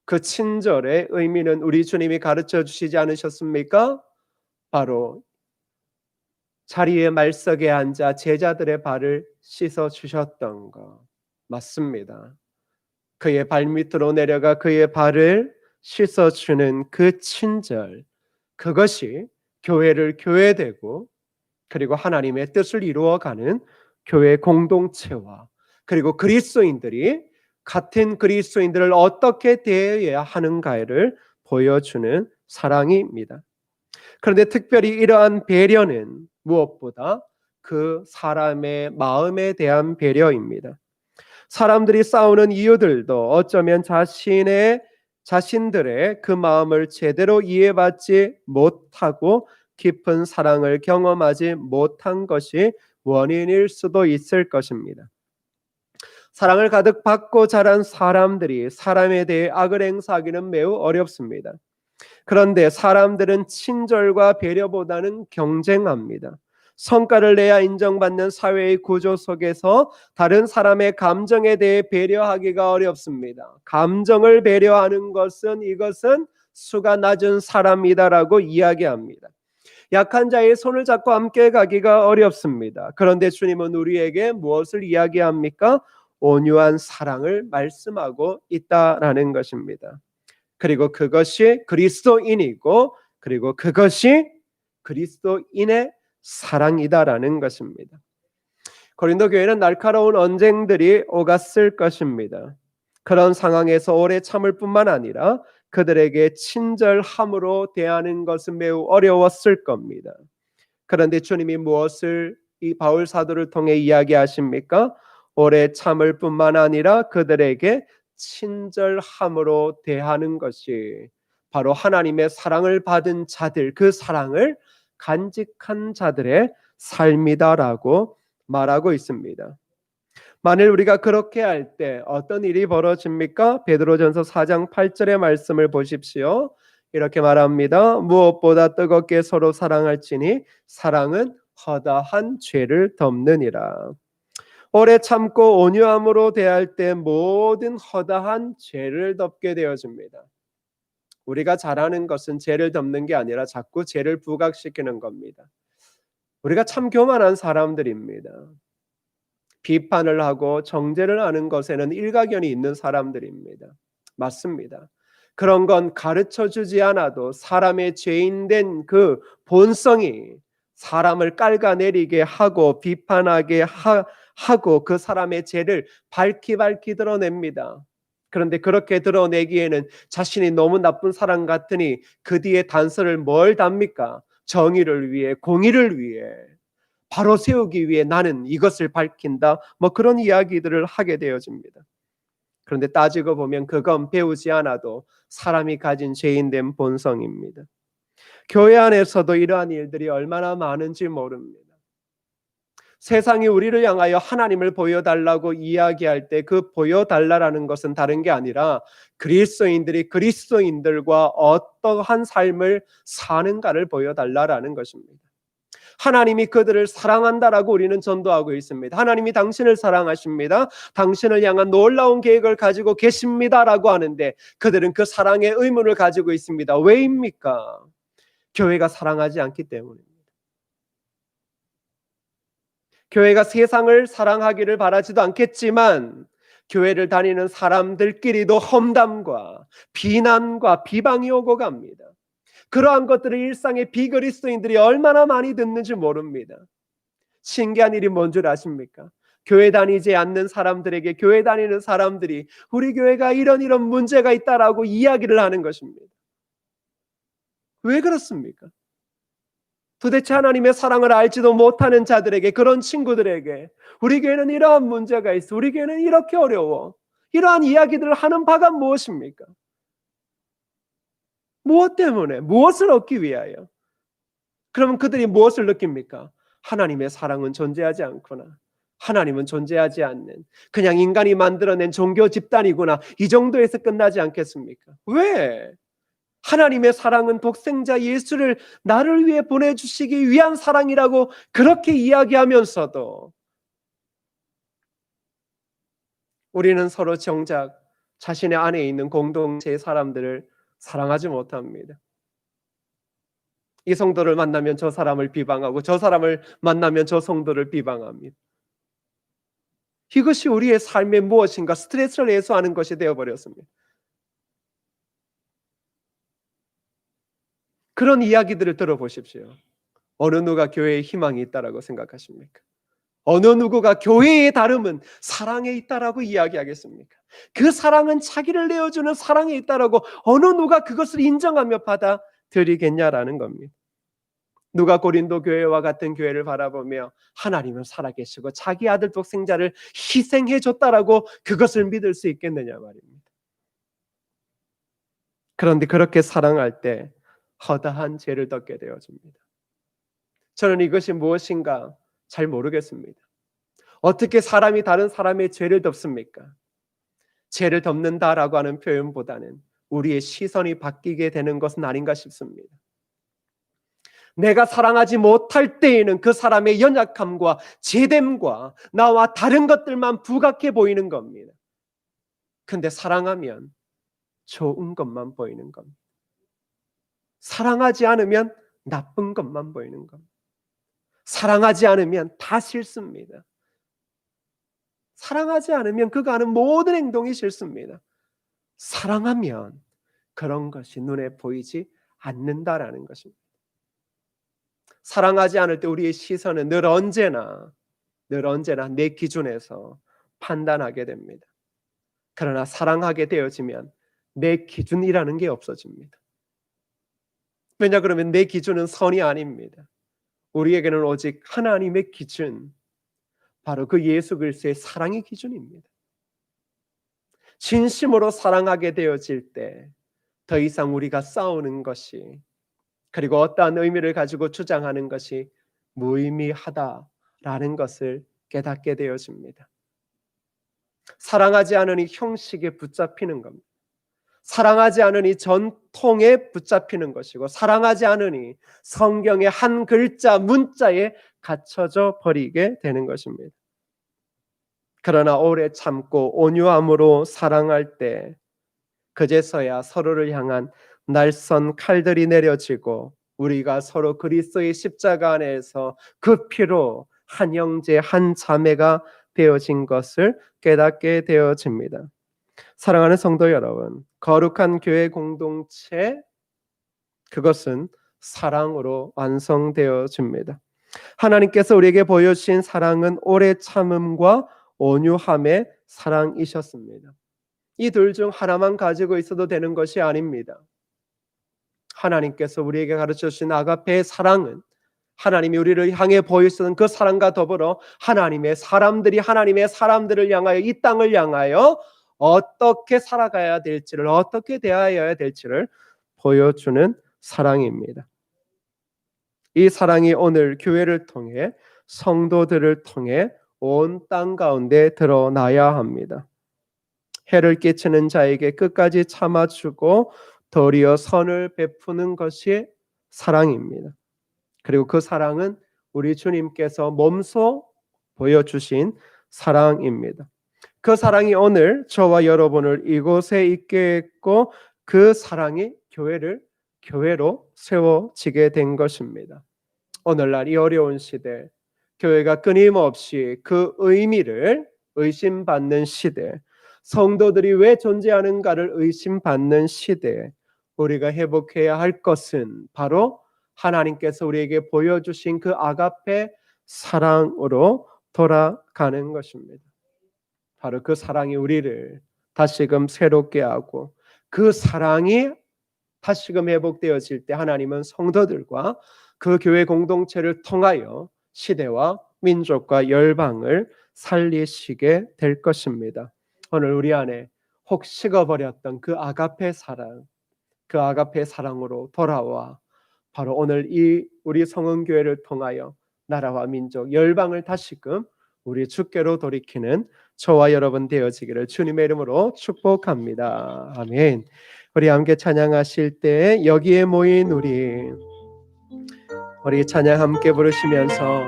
그 친절의 의미는 우리 주님이 가르쳐 주시지 않으셨습니까? 바로 자리에 말석에 앉아 제자들의 발을 씻어 주셨던 것 맞습니다. 그의 발밑으로 내려가 그의 발을 씻어 주는 그 친절, 그것이 교회를 교회되고 그리고 하나님의 뜻을 이루어가는 교회 공동체와 그리고 그리스도인들이 같은 그리스도인들을 어떻게 대해야 하는가를 보여주는 사랑입니다. 그런데 특별히 이러한 배려는 무엇보다 그 사람의 마음에 대한 배려입니다. 사람들이 싸우는 이유들도 어쩌면 자신들의 그 마음을 제대로 이해받지 못하고 깊은 사랑을 경험하지 못한 것이 원인일 수도 있을 것입니다. 사랑을 가득 받고 자란 사람들이 사람에 대해 악을 행사하기는 매우 어렵습니다. 그런데 사람들은 친절과 배려보다는 경쟁합니다. 성과를 내야 인정받는 사회의 구조 속에서 다른 사람의 감정에 대해 배려하기가 어렵습니다. 감정을 배려하는 이것은 수가 낮은 사람이다라고 이야기합니다. 약한 자의 손을 잡고 함께 가기가 어렵습니다. 그런데 주님은 우리에게 무엇을 이야기합니까? 온유한 사랑을 말씀하고 있다라는 것입니다. 그리고 그것이 그리스도인이고 그리고 그것이 그리스도인의 사랑이다라는 것입니다. 고린도 교회는 날카로운 언쟁들이 오갔을 것입니다. 그런 상황에서 오래 참을 뿐만 아니라 그들에게 친절함으로 대하는 것은 매우 어려웠을 겁니다. 그런데 주님이 무엇을 이 바울 사도를 통해 이야기하십니까? 오래 참을 뿐만 아니라 그들에게 친절함으로 대하는 것이 바로 하나님의 사랑을 받은 자들, 그 사랑을 간직한 자들의 삶이다라고 말하고 있습니다. 만일 우리가 그렇게 할 때 어떤 일이 벌어집니까? 베드로전서 4장 8절의 말씀을 보십시오. 이렇게 말합니다. 무엇보다 뜨겁게 서로 사랑할지니 사랑은 허다한 죄를 덮느니라. 오래 참고 온유함으로 대할 때 모든 허다한 죄를 덮게 되어집니다. 우리가 잘하는 것은 죄를 덮는 게 아니라 자꾸 죄를 부각시키는 겁니다. 우리가 참 교만한 사람들입니다. 비판을 하고 정죄를 하는 것에는 일가견이 있는 사람들입니다. 맞습니다. 그런 건 가르쳐 주지 않아도 사람의 죄인된 그 본성이 사람을 깔아내리게 하고 비판하게 하고 그 사람의 죄를 밝히 드러냅니다. 그런데 그렇게 드러내기에는 자신이 너무 나쁜 사람 같으니 그 뒤에 단서를 뭘 답니까? 정의를 위해, 공의를 위해, 바로 세우기 위해 나는 이것을 밝힌다. 그런 이야기들을 하게 되어집니다. 그런데 따지고 보면 그건 배우지 않아도 사람이 가진 죄인된 본성입니다. 교회 안에서도 이러한 일들이 얼마나 많은지 모릅니다. 세상이 우리를 향하여 하나님을 보여달라고 이야기할 때 그 보여달라라는 것은 다른 게 아니라 그리스도인들이 그리스도인들과 어떠한 삶을 사는가를 보여달라라는 것입니다. 하나님이 그들을 사랑한다라고 우리는 전도하고 있습니다. 하나님이 당신을 사랑하십니다. 당신을 향한 놀라운 계획을 가지고 계십니다라고 하는데 그들은 그 사랑의 의문을 가지고 있습니다. 왜입니까? 교회가 사랑하지 않기 때문입니다. 교회가 세상을 사랑하기를 바라지도 않겠지만 교회를 다니는 사람들끼리도 험담과 비난과 비방이 오고 갑니다. 그러한 것들을 일상의 비그리스도인들이 얼마나 많이 듣는지 모릅니다. 신기한 일이 뭔 줄 아십니까? 교회 다니지 않는 사람들에게 교회 다니는 사람들이 우리 교회가 이런 문제가 있다라고 이야기를 하는 것입니다. 왜 그렇습니까? 도대체 하나님의 사랑을 알지도 못하는 자들에게, 그런 친구들에게 우리 교회는 이러한 문제가 있어, 우리 교회는 이렇게 어려워, 이러한 이야기들을 하는 바가 무엇입니까? 무엇 때문에? 무엇을 얻기 위하여? 그러면 그들이 무엇을 느낍니까? 하나님의 사랑은 존재하지 않구나, 하나님은 존재하지 않는 그냥 인간이 만들어낸 종교 집단이구나, 이 정도에서 끝나지 않겠습니까? 왜? 하나님의 사랑은 독생자 예수를 나를 위해 보내주시기 위한 사랑이라고 그렇게 이야기하면서도 우리는 서로 정작 자신의 안에 있는 공동체의 사람들을 사랑하지 못합니다. 이 성도를 만나면 저 사람을 비방하고 저 사람을 만나면 저 성도를 비방합니다. 이것이 우리의 삶의 무엇인가 스트레스를 해소하는 것이 되어버렸습니다. 그런 이야기들을 들어보십시오. 어느 누가 교회에 희망이 있다라고 생각하십니까? 어느 누구가 교회의 다름은 사랑에 있다라고 이야기하겠습니까? 그 사랑은 자기를 내어주는 사랑에 있다라고 어느 누가 그것을 인정하며 받아들이겠냐라는 겁니다. 누가 고린도 교회와 같은 교회를 바라보며 하나님은 살아계시고 자기 아들 독생자를 희생해 줬다라고 그것을 믿을 수 있겠느냐 말입니다. 그런데 그렇게 사랑할 때 허다한 죄를 덮게 되어집니다. 저는 이것이 무엇인가 잘 모르겠습니다. 어떻게 사람이 다른 사람의 죄를 덮습니까? 죄를 덮는다라고 하는 표현보다는 우리의 시선이 바뀌게 되는 것은 아닌가 싶습니다. 내가 사랑하지 못할 때에는 그 사람의 연약함과 죄됨과 나와 다른 것들만 부각해 보이는 겁니다. 근데 사랑하면 좋은 것만 보이는 겁니다. 사랑하지 않으면 나쁜 것만 보이는 겁니다. 사랑하지 않으면 다 싫습니다. 사랑하지 않으면 그가 하는 모든 행동이 싫습니다. 사랑하면 그런 것이 눈에 보이지 않는다라는 것입니다. 사랑하지 않을 때 우리의 시선은 늘 언제나 내 기준에서 판단하게 됩니다. 그러나 사랑하게 되어지면 내 기준이라는 게 없어집니다. 왜냐 그러면 내 기준은 선이 아닙니다. 우리에게는 오직 하나님의 기준, 바로 그 예수 그리스도의 사랑의 기준입니다. 진심으로 사랑하게 되어질 때 더 이상 우리가 싸우는 것이, 그리고 어떠한 의미를 가지고 주장하는 것이 무의미하다라는 것을 깨닫게 되어집니다. 사랑하지 않으니 형식에 붙잡히는 겁니다. 사랑하지 않으니 전통에 붙잡히는 것이고, 사랑하지 않으니 성경의 한 글자 문자에 갇혀져 버리게 되는 것입니다. 그러나 오래 참고 온유함으로 사랑할 때 그제서야 서로를 향한 날선 칼들이 내려지고 우리가 서로 그리스도의 십자가 안에서 그 피로 한 형제 한 자매가 되어진 것을 깨닫게 되어집니다. 사랑하는 성도 여러분, 거룩한 교회 공동체, 그것은 사랑으로 완성되어집니다. 하나님께서 우리에게 보여주신 사랑은 오래 참음과 온유함의 사랑이셨습니다. 이 둘 중 하나만 가지고 있어도 되는 것이 아닙니다. 하나님께서 우리에게 가르쳐 주신 아가페의 사랑은 하나님이 우리를 향해 보이시는 그 사랑과 더불어 하나님의 사람들을 향하여, 이 땅을 향하여 어떻게 살아가야 될지를, 어떻게 대하여야 될지를 보여주는 사랑입니다. 이 사랑이 오늘 교회를 통해, 성도들을 통해 온 땅 가운데 드러나야 합니다. 해를 끼치는 자에게 끝까지 참아주고 도리어 선을 베푸는 것이 사랑입니다. 그리고 그 사랑은 우리 주님께서 몸소 보여주신 사랑입니다. 그 사랑이 오늘 저와 여러분을 이곳에 있게 했고, 그 사랑이 교회로 세워지게 된 것입니다. 오늘날 이 어려운 시대, 교회가 끊임없이 그 의미를 의심받는 시대, 성도들이 왜 존재하는가를 의심받는 시대에 우리가 회복해야 할 것은 바로 하나님께서 우리에게 보여주신 그 아가페 사랑으로 돌아가는 것입니다. 바로 그 사랑이 우리를 다시금 새롭게 하고, 그 사랑이 다시금 회복되어질 때 하나님은 성도들과 그 교회 공동체를 통하여 시대와 민족과 열방을 살리시게 될 것입니다. 오늘 우리 안에 혹 식어버렸던 그 아가페 사랑, 그 아가페 사랑으로 돌아와 바로 오늘 이 우리 성은교회를 통하여 나라와 민족, 열방을 다시금 우리 주께로 돌이키는 저와 여러분 되어지기를 주님의 이름으로 축복합니다. 아멘. 우리 함께 찬양하실 때 여기에 모인 우리 찬양 함께 부르시면서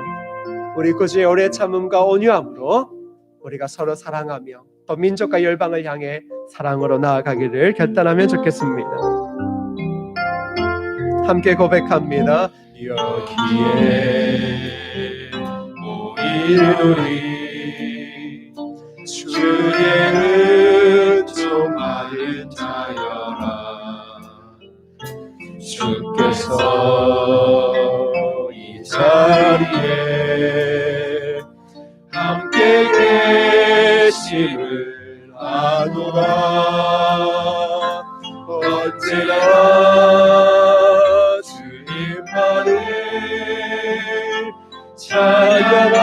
우리 구주의 오래 참음과 온유함으로 우리가 서로 사랑하며 또 민족과 열방을 향해 사랑으로 나아가기를 결단하면 좋겠습니다. 함께 고백합니다. 여기에 모이노니 주의 은총 받은 자여라. 주께서 이 자리에 함께 계심을 아노라. 언제나 주님만을 찬양하며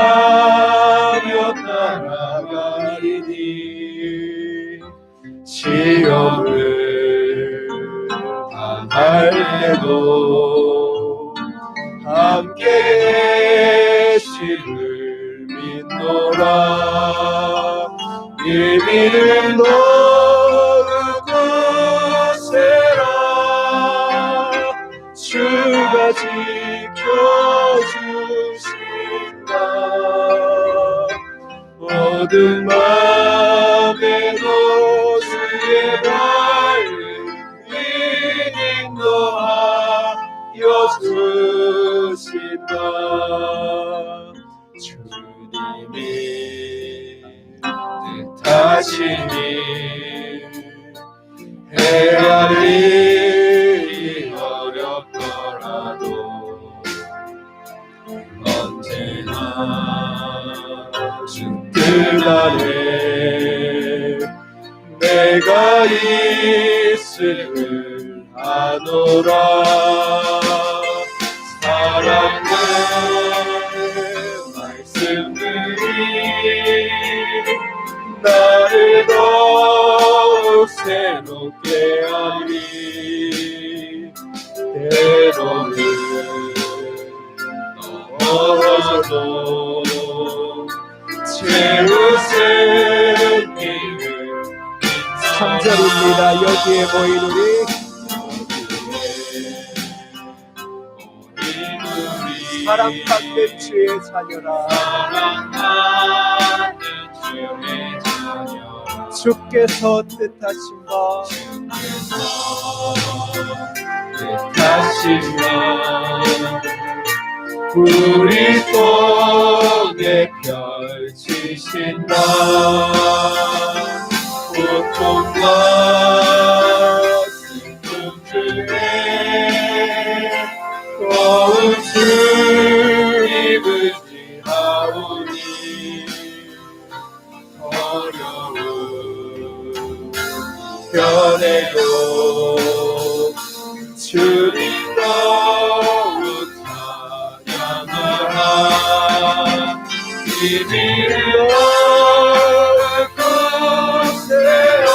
따라가리니 시험을 당할 때도 함께 계심을 믿노라. 이 믿음 더욱 거세라. 주가 지켜주신다. 어두운 맘에도 주의 밝은 인도하여 주신다. 주님이 뜻하시니 헤아리기 어렵더라도 언제나 주 뜻 안에 내가 있음을 아노라. 사랑의 말씀들이 나를 더욱 새롭게 하리. 때로는 넘어져도 채우신 길을 3절입니다. 여기에 모이노니 사랑받는 주의 자녀라. 주께서 뜻하신 바 뜻하시면 우리 손에 펼치신다. 고통과 슬픔 중에 더욱 주님을 지하오니 어려운 편에도 주님 더욱 찬양하라. 이 믿음 거세라.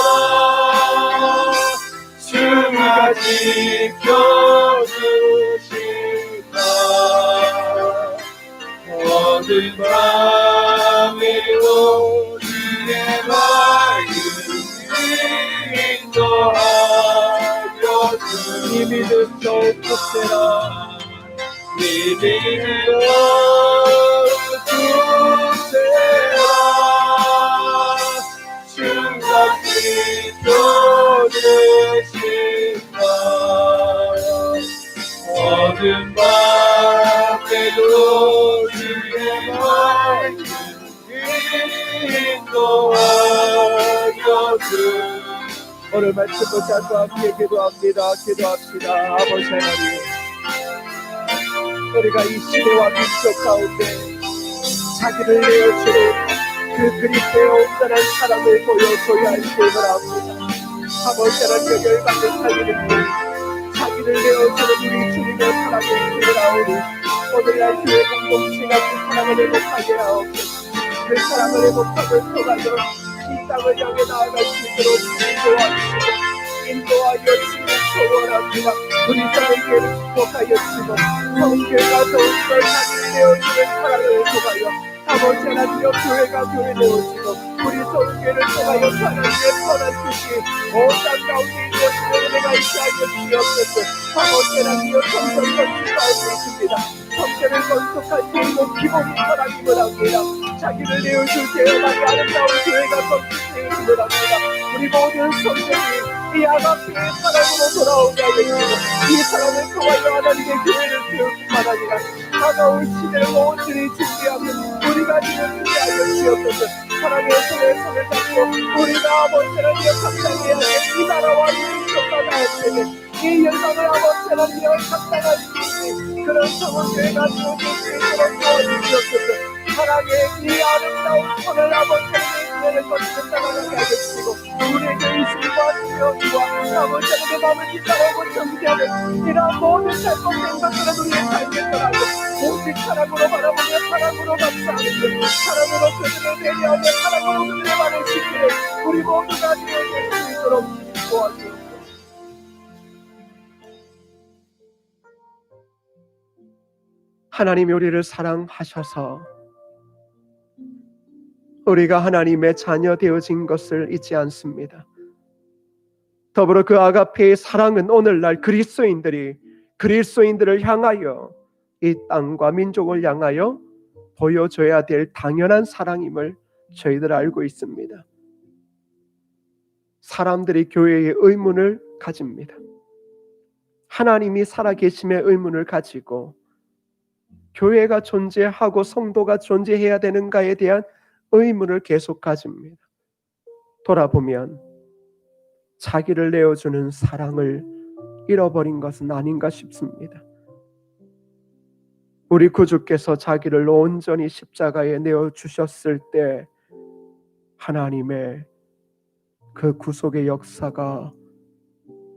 주가 지켜주신다. 어느 밤에도 주의 밝은 인도하여 이 믿음 더욱 굳세라. 이 믿음 더욱 굳세라. 주가 지켜주신다. 어두운 밤에도 주의 밝은 인도하여 주. 오늘 말씀 붙잡고 함께 기도합시다. 아버지 하나님, 우리가 이 시대와 민족 가운데 자기를 내어주는 그 그리스도의 온전한 사랑을 보여줘야 할 때임을 압니다. 아버지 하나님, 열받는 자기를 위해 자기를 내어주는 우리 주님의 사랑을 힘내라오니 오늘 날 교회 공동체가 그 사랑을 회복하게 하옵소서. 그 사랑을 회복하고 통하여 이 땅을 향해 나아갈 수 있도록 인도하여 주시길 소원합니다. 우리 자에게는 축복하여 주시고 성교회가 더욱더 자기를 내어주는 사랑을 통하여 아버지 하나님여 교회가 교회 내어주고 우리 성교회를 통하여 하나님의 선한 뜻이 온 땅 가운데 이루어지는 은혜가 있게 하여 주시옵소서. 아버지 하나님여 성전 건축하고 있습니다. 성전을 건축할 때이고 기본이 선하기를 합니다. 자기를 내어줄 때에만 아름다운 교회가 건축되어지를 합니다. 우리 모든 성전이 이 아가페의 사랑으로 돌아오게 하여 주시고 이 사랑을 통하여 하나님의 교회를 세울 뿐만 아니라 다가올 시대를 온전히 준비하며 우리가 되어지게 하여 주옵소서. 사랑의 손에 손을 잡고 우리가 아버지 하나님의 감당해야 할 이 나라와 이 민족과 나의 이 열방을 아버지 하나님의 감당할 수 있는 그런 성원교회가 되어질 수 있도록 도와주시옵소서. 사랑의 이 아름다운 손을 아버지 하나님의 은혜를 거치며 따라가게 하여 주시고 우리에게 의심과 두려움과 아버지 하나님의 마음을 빗자라고 정죄하는 이러한 모든 잘못된 것들은 우리의 삶에 떠나고 오직 사랑으로 바라보며 사랑으로 감사하는 것 사랑으로 그들을 배려하며 사랑으로 그들의 말을 지키는 우리 모두가 되어질 수 있도록 도와주옵소서. 하나님이 우리를 사랑하셔서 우리가 하나님의 자녀 되어진 것을 잊지 않습니다. 더불어 그 아가페의 사랑은 오늘날 그리스도인들을 향하여 이 땅과 민족을 향하여 보여줘야 될 당연한 사랑임을 저희들 알고 있습니다. 사람들이 교회의 의문을 가집니다. 하나님이 살아계심의 의문을 가지고 교회가 존재하고 성도가 존재해야 되는가에 대한 의문을 계속 가집니다. 돌아보면 자기를 내어주는 사랑을 잃어버린 것은 아닌가 싶습니다. 우리 구주께서 자기를 온전히 십자가에 내어주셨을 때 하나님의 그 구속의 역사가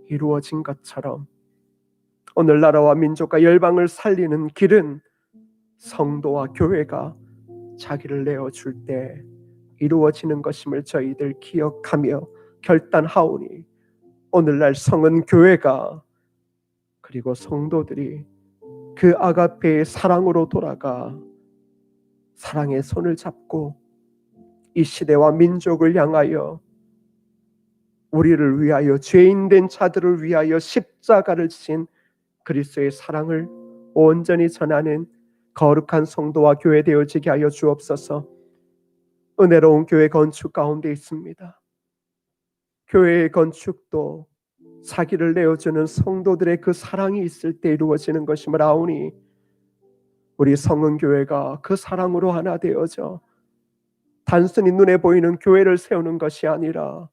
이루어진 것처럼 오늘 나라와 민족과 열방을 살리는 길은 성도와 교회가 자기를 내어줄 때 이루어지는 것임을 저희들 기억하며 결단하오니 오늘날 성은 교회가 그리고 성도들이 그 아가페의 사랑으로 돌아가 사랑의 손을 잡고 이 시대와 민족을 향하여 우리를 위하여 죄인된 자들을 위하여 십자가를 지신 그리스도의 사랑을 온전히 전하는 거룩한 성도와 교회 되어지게 하여 주옵소서. 은혜로운 교회 건축 가운데 있습니다. 교회의 건축도 자기를 내어주는 성도들의 그 사랑이 있을 때 이루어지는 것임을 아오니 우리 성은교회가 그 사랑으로 하나 되어져 단순히 눈에 보이는 교회를 세우는 것이 아니라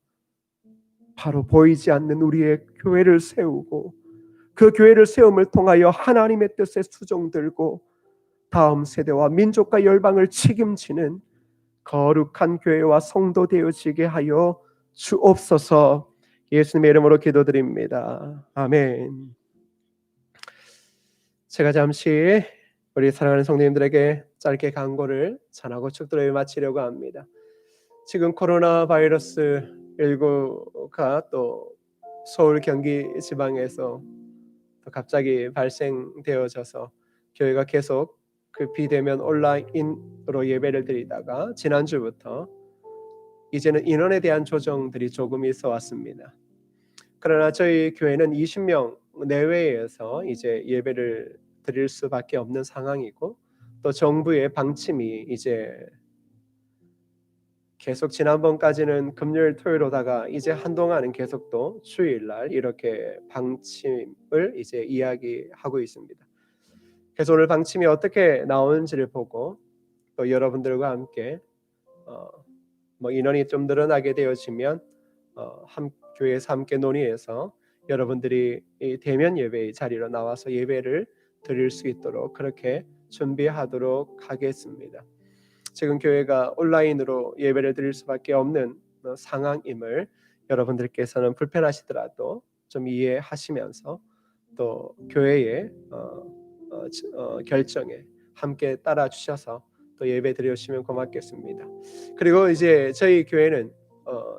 바로 보이지 않는 우리의 교회를 세우고 그 교회를 세움을 통하여 하나님의 뜻에 수종들고 다음 세대와 민족과 열방을 책임지는 거룩한 교회와 성도 되어지게 하여 주옵소서. 예수님의 이름으로 기도드립니다. 아멘. 제가 잠시 우리 사랑하는 성도님들에게 짧게 간구를 전하고 축도를 마치려고 합니다. 지금 코로나 바이러스 19가 또 서울 경기 지방에서 또 갑자기 발생되어져서 교회가 계속 그 비대면 온라인으로 예배를 드리다가 지난주부터 이제는 인원에 대한 조정들이 조금 있어 왔습니다. 그러나 저희 교회는 20명 내외에서 이제 예배를 드릴 수밖에 없는 상황이고 또 정부의 방침이 이제 계속 지난번까지는 금요일 토요일 오다가 이제 한동안은 계속 또 주일날 이렇게 방침을 이제 이야기하고 있습니다. 그래서 오늘 방침이 어떻게 나오는지를 보고 또 여러분들과 함께 인원이 좀 늘어나게 되어지면 교회에서 함께 논의해서 여러분들이 이 대면 예배의 자리로 나와서 예배를 드릴 수 있도록 그렇게 준비하도록 하겠습니다. 지금 교회가 온라인으로 예배를 드릴 수밖에 없는 상황임을 여러분들께서는 불편하시더라도 좀 이해하시면서 또 교회의 결정에 함께 따라 주셔서 또 예배 드려주시면 고맙겠습니다. 그리고 이제 저희 교회는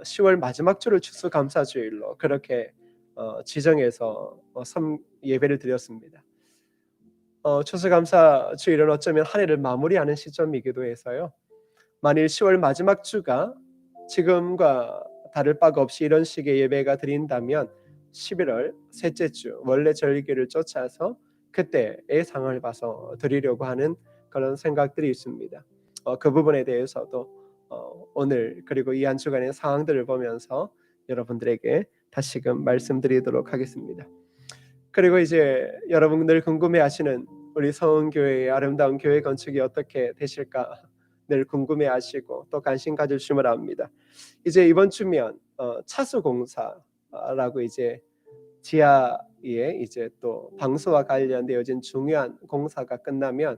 10월 마지막 주를 추수감사주일로 그렇게 지정해서 예배를 드렸습니다. 추수감사주일은 어쩌면 한 해를 마무리하는 시점이기도 해서요. 만일 10월 마지막 주가 지금과 다를 바가 없이 이런 식의 예배가 드린다면 11월 셋째 주 원래 절기를 쫓아서 그때의 상황을 봐서 드리려고 하는 그런 생각들이 있습니다. 그 부분에 대해서도 오늘 그리고 이 한 주간의 상황들을 보면서 여러분들에게 다시금 말씀드리도록 하겠습니다. 그리고 이제 여러분들 궁금해하시는 우리 서은교회의 아름다운 교회 건축이 어떻게 되실까 늘 궁금해하시고 또 관심 가져주시면 압니다. 이제 이번 주면 차수공사라고 이제 지하에 이제 또 방수와 관련되어진 중요한 공사가 끝나면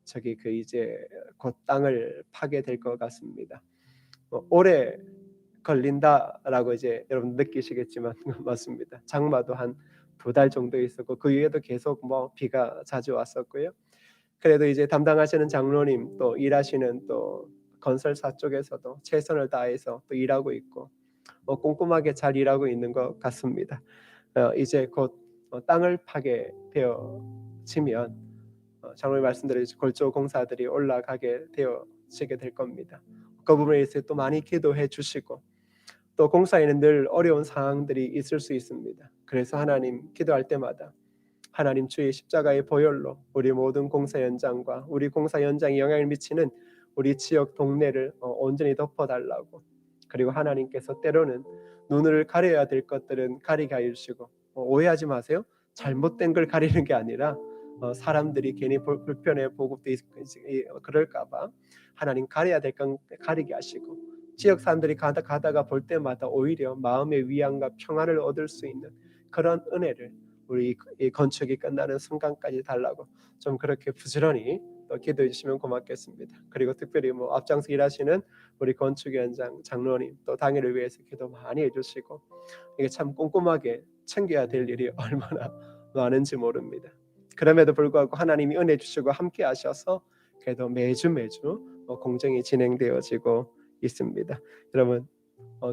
저기 그 이제 곧 땅을 파게 될 것 같습니다. 오래 걸린다라고 이제 여러분 느끼시겠지만 맞습니다. 장마도 한 2달 정도 있었고 그 위에도 계속 뭐 비가 자주 왔었고요. 그래도 이제 담당하시는 장로님 또 일하시는 또 건설사 쪽에서도 최선을 다해서 또 일하고 있고 꼼꼼하게 잘 일하고 있는 것 같습니다. 이제 곧 땅을 파게 되어지면 장로님 말씀대로 골조 공사들이 올라가게 되어지게 될 겁니다. 그 부분에 대해서 또 많이 기도해 주시고 또 공사에는 늘 어려운 상황들이 있을 수 있습니다. 그래서 하나님 기도할 때마다 하나님 주의 십자가의 보혈로 우리 모든 공사 현장과 우리 공사 현장에 영향을 미치는 우리 지역 동네를 온전히 덮어달라고, 그리고 하나님께서 때로는 눈을 가려야 될 것들은 가리게 하여 주시고 오해하지 마세요. 잘못된 걸 가리는 게 아니라 사람들이 괜히 불편해 보고 그럴까봐 하나님 가려야 될 건 가리게 하시고 지역 사람들이 가다가 볼 때마다 오히려 마음의 위안과 평안을 얻을 수 있는 그런 은혜를 우리 이 건축이 끝나는 순간까지 달라고 좀 그렇게 부지런히 또 기도해 주시면 고맙겠습니다. 그리고 특별히 뭐 앞장서 일하시는 우리 건축 현장 장로님 또 당일을 위해서 기도 많이 해주시고 이게 참 꼼꼼하게 챙겨야 될 일이 얼마나 많은지 모릅니다. 그럼에도 불구하고 하나님이 은혜 주시고 함께 하셔서 그래도 매주 공정이 진행되어지고 있습니다. 여러분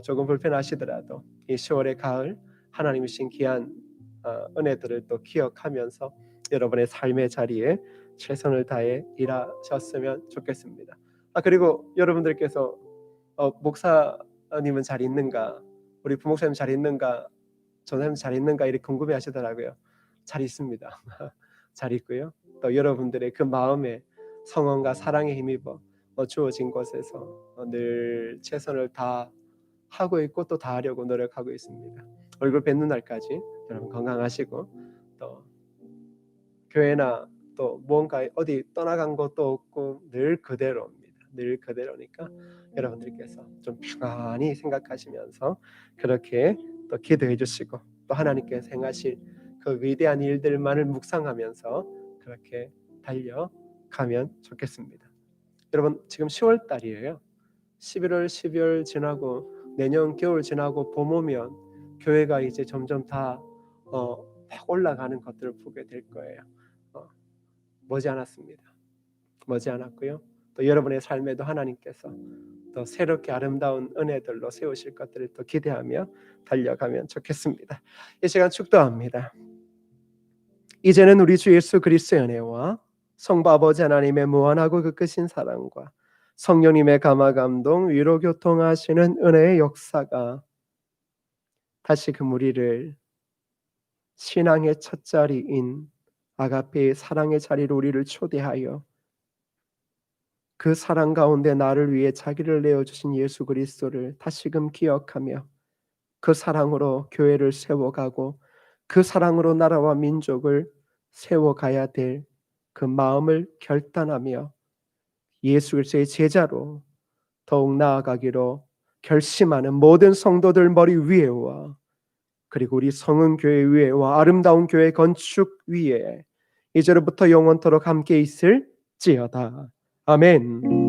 조금 불편하시더라도 이 10월의 가을 하나님이 주신 귀한 은혜들을 또 기억하면서 여러분의 삶의 자리에 최선을 다해 일하셨으면 좋겠습니다. 그리고 여러분들께서 목사님은 잘 있는가, 우리 부목사님 잘 있는가, 전사님 잘 있는가 이렇게 궁금해하시더라고요. 잘 있습니다. 잘 있고요. 또 여러분들의 그 마음에 성원과 사랑에 힘입어 주어진 곳에서 늘 최선을 다 하고 있고 또 다하려고 노력하고 있습니다. 얼굴 뵙는 날까지 여러분 건강하시고 또 교회나 또 뭔가 어디 떠나간 것도 없고 늘 그대로입니다. 늘 그대로니까 여러분들께서 좀 평안히 생각하시면서 그렇게 또 기도해 주시고 또 하나님께서 행하실 그 위대한 일들만을 묵상하면서 그렇게 달려가면 좋겠습니다. 여러분 지금 10월 달이에요. 11월, 12월 지나고 내년 겨울 지나고 봄 오면 교회가 이제 점점 다 막 올라가는 것들을 보게 될 거예요. 머지않았습니다. 머지않았고요. 또 여러분의 삶에도 하나님께서 또 새롭게 아름다운 은혜들로 세우실 것들을 또 기대하며 달려가면 좋겠습니다. 이 시간 축도합니다. 이제는 우리 주 예수 그리스도의 은혜와 성부 아버지 하나님의 무한하고 극크신 사랑과 성령님의 감화 감동 위로 교통하시는 은혜의 역사가 다시 그 우리를 신앙의 첫 자리인 아가페의 사랑의 자리로 우리를 초대하여 그 사랑 가운데 나를 위해 자기를 내어주신 예수 그리스도를 다시금 기억하며 그 사랑으로 교회를 세워가고 그 사랑으로 나라와 민족을 세워가야 될 그 마음을 결단하며 예수 그리스도의 제자로 더욱 나아가기로 결심하는 모든 성도들 머리 위에와 그리고 우리 성은교회 위에와 아름다운 교회 건축 위에 이제로부터 영원토록 함께 있을지어다. 아멘.